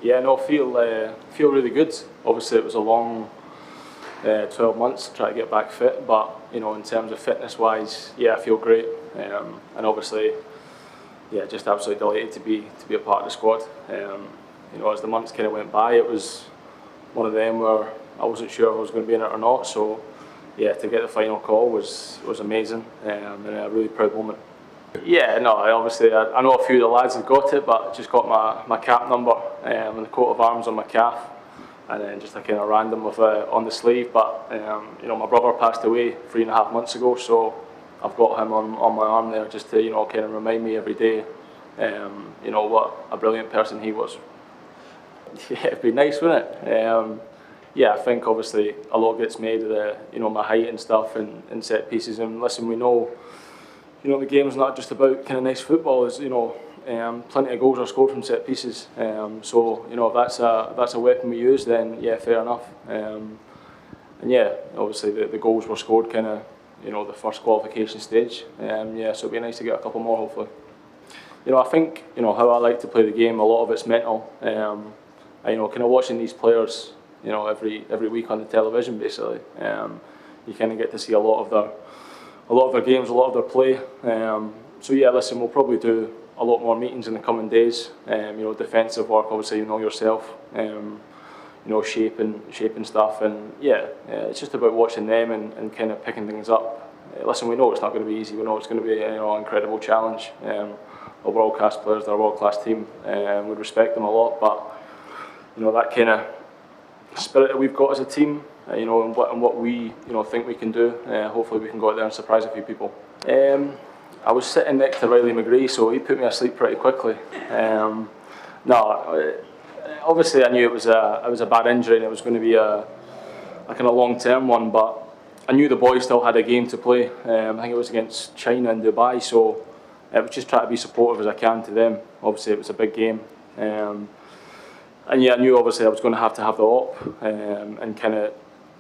Yeah, no, feel really good. Obviously, it was a long 12 months to try to get back fit, but in terms of fitness-wise, yeah, I feel great, and obviously, yeah, just absolutely delighted to be a part of the squad. As the months kind of went by, it was one of them where I wasn't sure if I was going to be in it or not. So, yeah, to get the final call was amazing, and a really proud moment. Yeah, no, I know a few of the lads have got it, but just got my cap number and the coat of arms on my calf, and then just a kind of random with on the sleeve. But my brother passed away 3.5 months ago, so I've got him on my arm there just to kind of remind me every day, what a brilliant person he was. Yeah, it'd be nice, wouldn't it? Yeah, I think obviously a lot gets made of my height and stuff and set pieces. And listen, we know. The game's not just about kind of nice football. There's plenty of goals are scored from set pieces. So if that's a weapon we use, then yeah, fair enough. And yeah, obviously the goals were scored kind of the first qualification stage. Yeah, so it'd be nice to get a couple more hopefully. I think how I like to play the game. A lot of it's mental. Kind of watching these players, every week on the television basically. You kind of get to see a lot of their games, a lot of their play. So yeah, listen, we'll probably do a lot more meetings in the coming days. Defensive work, obviously, yourself. Shaping stuff, and yeah, it's just about watching them and kind of picking things up. Listen, we know it's not going to be easy. We know it's going to be an incredible challenge. They're world-class players, they're a world-class team. We respect them a lot, but that kind of spirit that we've got as a team. And what we think we can do. Hopefully we can go out there and surprise a few people. I was sitting next to Riley McGree, so he put me asleep pretty quickly. Obviously I knew it was a bad injury and it was going to be a kind of long-term one, but I knew the boys still had a game to play. I think it was against China in Dubai, so I was just trying to be supportive as I can to them. Obviously it was a big game. And yeah, I knew obviously I was going to have the op and kind of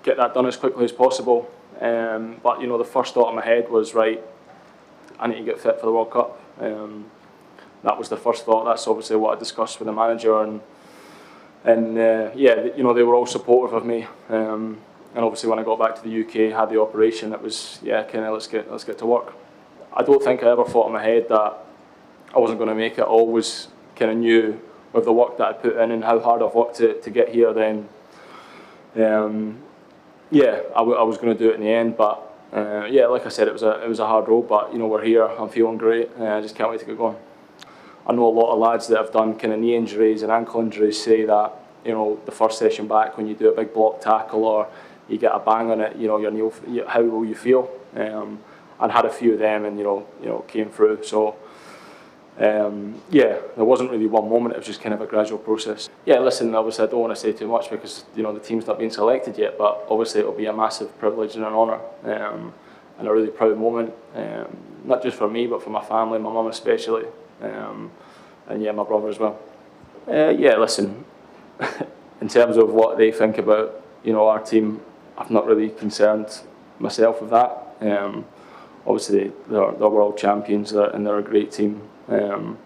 get that done as quickly as possible. But the first thought in my head was, right, I need to get fit for the World Cup. That was the first thought. That's obviously what I discussed with the manager, and yeah, they were all supportive of me. And obviously when I got back to the UK, had the operation, it was kind of let's get to work. I don't think I ever thought in my head that I wasn't going to make it. I always kind of knew with the work that I put in and how hard I've worked to get here, then yeah, I was going to do it in the end. But yeah, like I said, it was a hard road, but we're here. I'm feeling great. I just can't wait to get going. I know a lot of lads that have done kind of knee injuries and ankle injuries say that the first session back when you do a big block tackle or you get a bang on it, how will you feel? And had a few of them, and came through. So yeah, there wasn't really one moment. It was just kind of a gradual process. Yeah, listen, obviously I don't want to say too much because the team's not been selected yet, but obviously it'll be a massive privilege and an honour, and a really proud moment, not just for me but for my family, my mum especially, and yeah, my brother as well. Yeah, listen, in terms of what they think about our team, I'm not really concerned myself with that. Obviously they're world champions and they're a great team. And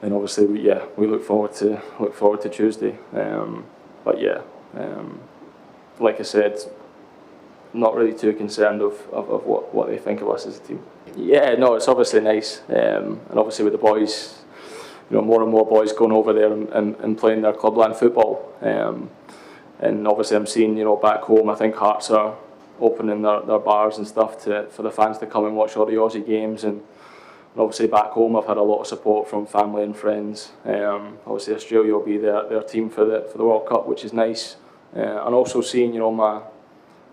obviously, we look forward to Tuesday. But yeah, like I said, not really too concerned of what they think of us as a team. Yeah, no, it's obviously nice, and obviously with the boys, more and more boys going over there and playing their clubland football. And obviously, I'm seeing back home, I think Hearts are opening their bars and stuff for the fans to come and watch all the Aussie games. And obviously back home I've had a lot of support from family and friends. Obviously Australia will be their team for the World Cup, which is nice. And also seeing my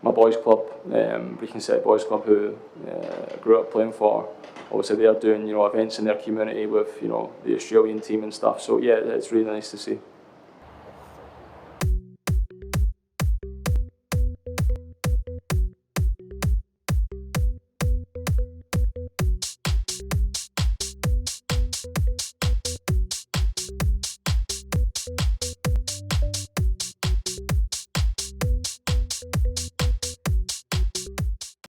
boys club, Brechin City Boys Club, who I grew up playing for. Obviously they're doing events in their community with the Australian team and stuff. So yeah, it's really nice to see.